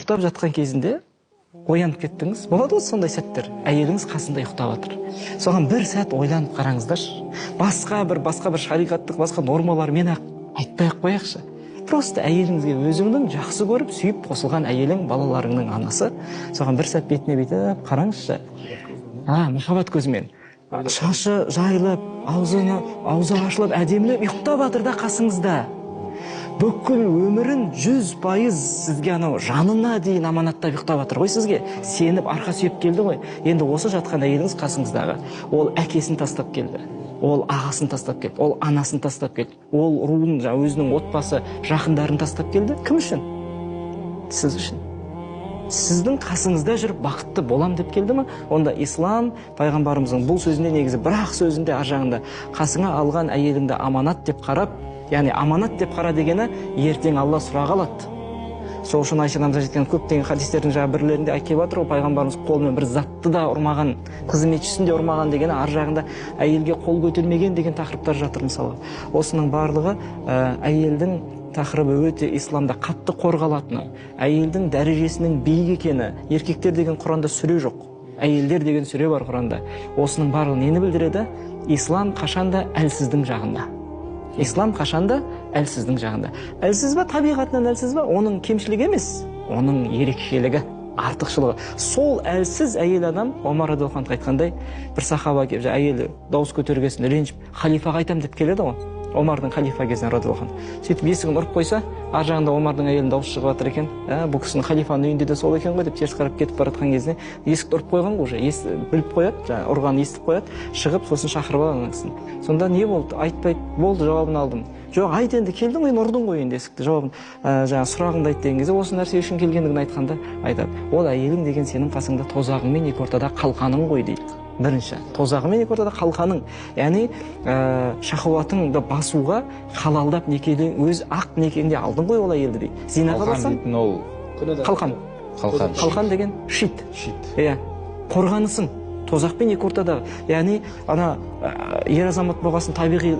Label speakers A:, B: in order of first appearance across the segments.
A: ұйықтап жатқан кезінде оянып кеттіңіз, болады ғой сондай сәттер, әйеліңіз қасында ұйықтап жатыр. Соған бір сәт ойланып қараңыздаршы. Басқа бір шариғаттық, басқа нормалармен ақ айтпай ақ қояқшы. Просто әйеліңізге өзіңнің жақсы көріп, сүйіп қосылған әйелің, балаларыңның анасы, соған бір сәт бетіне бетіп қараңызшы. Махаббат көзімен. Шашы жайылып, аузы ашылып, әдемілеп ұйықтап жатыр да қасыңызда. Бүкіл өмірін 100% сізге жанына дейін аманаттап ұйықтап жатыр ғой сізге. Сеніп арқа сүйеп келді ғой. Енді осы жатқан әйеліңіз қасыңыздағы. Ол әкесін тастап келді. Ол ағасын тастап келді. Ол анасын тастап келді. Ол руын, өзінің отбасы, жақындарын тастап келді. Кім үшін? Сіз үшін. Сіздің қасыңызда жүріп бақытты болам деп келді ме? Онда ислам пайғамбарымыздың бұл сөзінде негізі бірақ сөзінде ар жағында қасыңа алған әйеліңді аманат деп қарап, яғни аманат деп қара дегені ертең Алла сұрақ алады. Сол үшін Айша анамыз жеткен көптеген хадистердің бірлерінде айтып жатыр ғой, пайғамбарымыз қолмен бір затты да ұрмаған, қызметшісін де ұрмаған дегені ар жағында әйелге қол көтермеген деген тақырыптар жатыр мысалы. Осының барлығы әйелдің тақырыбы өте исламда қатты қорғалатыны, әйелдің дәрежесінің биік екені. Еркектер деген Құранда сүре жоқ, әйелдер деген сүре бар Құранда. Осының барлығы нені білдіреді? Ислам қашанда әлсіздің жағында. Ислам қашанда әлсіздің жағында. Әлсіз ба, табиғатынан әлсіз ба? Оның кемшілігі емес, оның ерекшелігі, артықшылығы. Сол әлсіз әйел адам, Омар радиаллаху анху айтқандай, бір сахаба келіп, әйелі дауыс көтергесін ренжіп, халифаға айтам деп келеді ғой. Омардың халифа кезінде радиаллаху анху. Сөйтіп есігін ұрып қойса, ар жағында Омардың әйелінің дауысы шығып жатыр екен. Бұл кісінің халифаның үйінде де сол екен ғой деп теріс қарап кетіп бара жатқан кезінде есікті ұрып қойған ғой, уже біліп қояды, ұрғанын естіп қояды, шығып сосын шақырып алған кісіні. Сонда не болды? Айтпайды, болды, жауабын алдым. Жоқ, айт енді, келдің ғой, ұрдың ғой енді есікті, жауабын, сұрағыңды айт деген кезде осы нәрсе үшін келгендігін айтқанда айтады. Ол әйелің деген сенің қасыңда тозағыңмен екі ортада қалқаның ғой дейді. Бірінші, тозағымен екі ортада қалқаның, яғни шахуатыңды басуға халалдап некеден, өз ақ некеңде алдың ғой ол әйелді дейді. Зинаға барсаң, қалқан. Қалқан деген шит. Қорғанысың. Тозақпен екі ортадағы, яғни ер азамат болғасын табиғи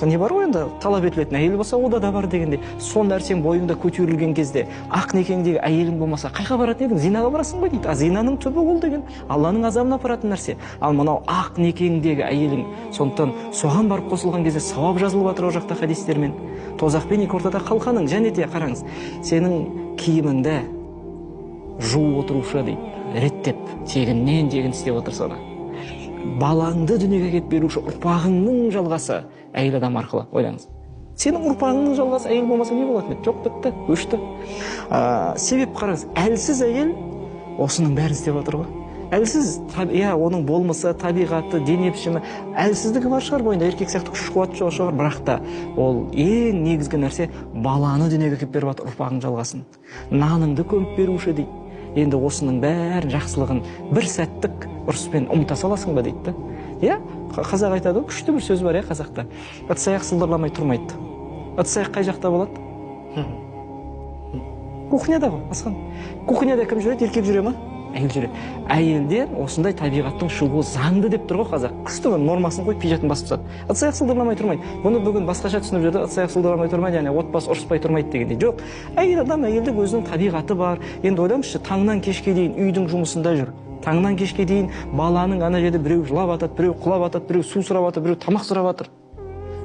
A: не бар ғой енді, талап етілетін әйел болса, ода да бар дегенде, сол нәрсең бойыңда көтерілген кезде, ақ некеңдегі әйелің болмаса, қайқа баратын едің? Зинаға барасың ғой дейді. Зинаның түбі ол деген, Алланың азабына апаратын нәрсе. Ал мынау ақ некеңдегі әйелің, сондықтан соған барып қосылған кезде сауап жазылып жатыр ол жақта хадистермен. Тозақпен екі ортада қалқаның, және де қараңыз, сенің киіміңді жуып отырушы дейді. Реттеп, тегіннен істеп отырса да. Балаңды дүниеге әкеліп беруші ұрпағыңның жалғасы әйел адам арқылы, ойлаңыз. Сенің ұрпағыңның жалғасы әйел болмаса не болатын еді? Жоқ, бітті, өшті. Себеп қараңыз, әлсіз әйел осының бәрін істеп отыр ғой. Әлсіз, оның болмысы, табиғаты, дене пішімі, әлсіздігі бар шығар бойында, еркек сияқты күш қуаты жоқ шығар, бірақ та ол ең негізгі нәрсе баланы дүниеге әкеліп беріп жатыр, ұрпағың жалғасын. Наныңды көміп беруші дейді. Енді осының бәрін жақсылығын бір сәттік ұрыспен ұмыта саласың ба дейді. Қазақ айтады, күшті бір сөз бар қазақта. Ыдыс-аяқ сылдырламай тұрмайды. Ыдыс-аяқ қай жақта болады? Кухняда ғой, асқан. Кухняда кім жүреді? Еркек жүре ма? Әйел жүреді. Әйелден осындай табиғаттың шығуы заңды деп тұр ғой қазақ. Күшті нормасын қойып пижатын басып тастады. Ыдыс-аяқ сылдырламай тұрмайды. Бұны бүгін басқаша түсініп жүрді. Ыдыс-аяқ сылдырламай тұрмайды, яғни отбасы ұрыспай тұрмайды дегенде. Жоқ. Әйел адам, әйелдің өзінің табиғаты бар. Енді ойлаңызшы, таңнан кешке дейін үйдің жұмысында жүр. Таңнан кешке дейін баланың ана жерде біреу жылап атады, біреу құлап атады, біреу су сұрап атады, біреу тамақ сұрап атыр.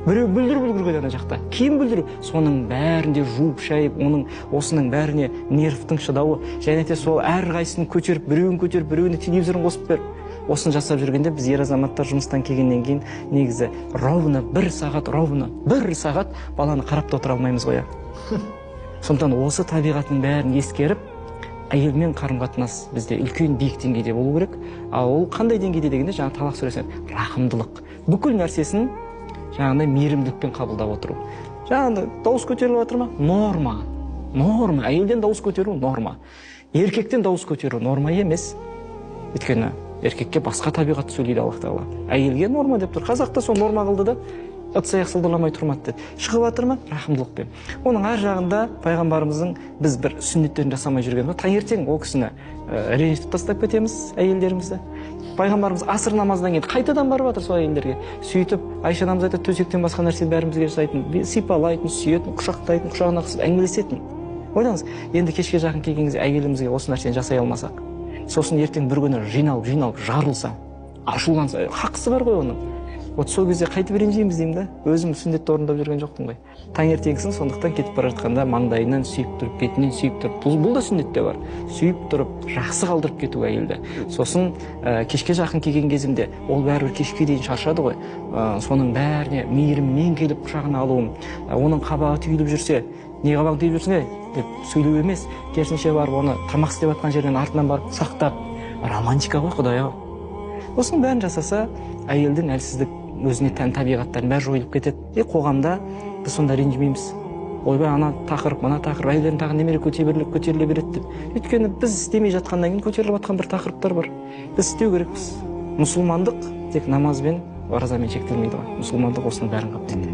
A: Біреу бүлдір ана жақта. Киім бүлдіру. Соның бәрінде жуып шайып, осының бәріне нервтің шыдауы, және де сол әрқайсысын көтеріп, біреуін телевизорын қосып бер. Осын жасап жүргенде біз ер азаматтар жұмыстан келгеннен кейін негізі бір сағат баланы қарап та отыра алмаймыз ғой. Сондықтан осы табиғаттың бәрін ескеріп, әйелмен қарым-қатынас бізде үлкен биік деңгейде болу керек. Ал ол қандай деңгейде дегенде, жаңа Талақ сүресінде рахымдылық. Бүкіл нәрсесін жаңағындай мейірімділікпен қабылдап отыру. Жаңағындай дауыс көтеріліп жатыр ма? Норма. Әйелден дауыс көтеру норма. Еркектен дауыс көтеру норма емес. Өйткені еркекке басқа табиғатты сөйлейді Аллах Тағала. Әйелге норма деп тұр. Қазақта сол норма қылды да, ыдыс-аяқ сылдырламай тұрмады деді. Шығып жатыр ма? Рахымдылықпен. Оның ар жағында пайғамбарымыздың біз бір сүннеттерін жасамай жүрген ғой. Таңертең ол кісіні ренжітіп тастап кетеміз әйелдерімізді. Пайғамбарымыз асыр намазынан кейін қайтадан барып жатыр сол әйелдерге. Сөйтіп, Айша анамыз айтады, төсектен басқа нәрсе бәрімізге жасайтын, сипалайтын, сүйетін, құшақтайтын, құшағына қысып әңгімелесетін. ойлаңыз, енді кешке жақын келген кезде әйелімізге осы нәрсені жасай алмасақ, сосын ертең бір күні жиналып жарылса, ашуланса, хақысы бар ғой оның. Вот сол кезде қайтып ренжиміз деймін да. Өзім сүндетті орындап жүрген жоқпын ғой. Таңертеңгісін сондықтан кетіп бара жатқанда маңдайынан сүйіп тұрып, бетінен сүйіп тұрып, бұл да сүндетте бар. Сүйіп тұрып, жақсы қалдырып кету әйелді. Сосын кешке жақын келген кезімде ол бәрібір кешке дейін шаршады ғой. Соның бәріне мейіріммен келіп құшағына алуым, оның қабағы түйіліп жүрсе, не қабағы түйіліп жүрсің деп сөйлеу емес, керісінше барып оны тамақ істеп жатқан жерден артынан барып сақтап, романтика ғой, Құдай-ау. Осының бәрін жасаса, әйелдің әлсіздік өзіне тән табиғаттарын бәрі жойылып кетеді. Қоғамда біз сонда ренжімейміз. Ойбай, ана тақырып, мына тақырып, әйелдердің тағы немере көтеріле береді деп. Өйткені біз істемей жатқаннан кейін көтеріліп жатқан бір тақырыптар бар. Біз істеу керекпіз. Мұсылмандық тек намазбен, оразамен шектелмейді ғой. Мұсылмандық осының бәрін қамтиды.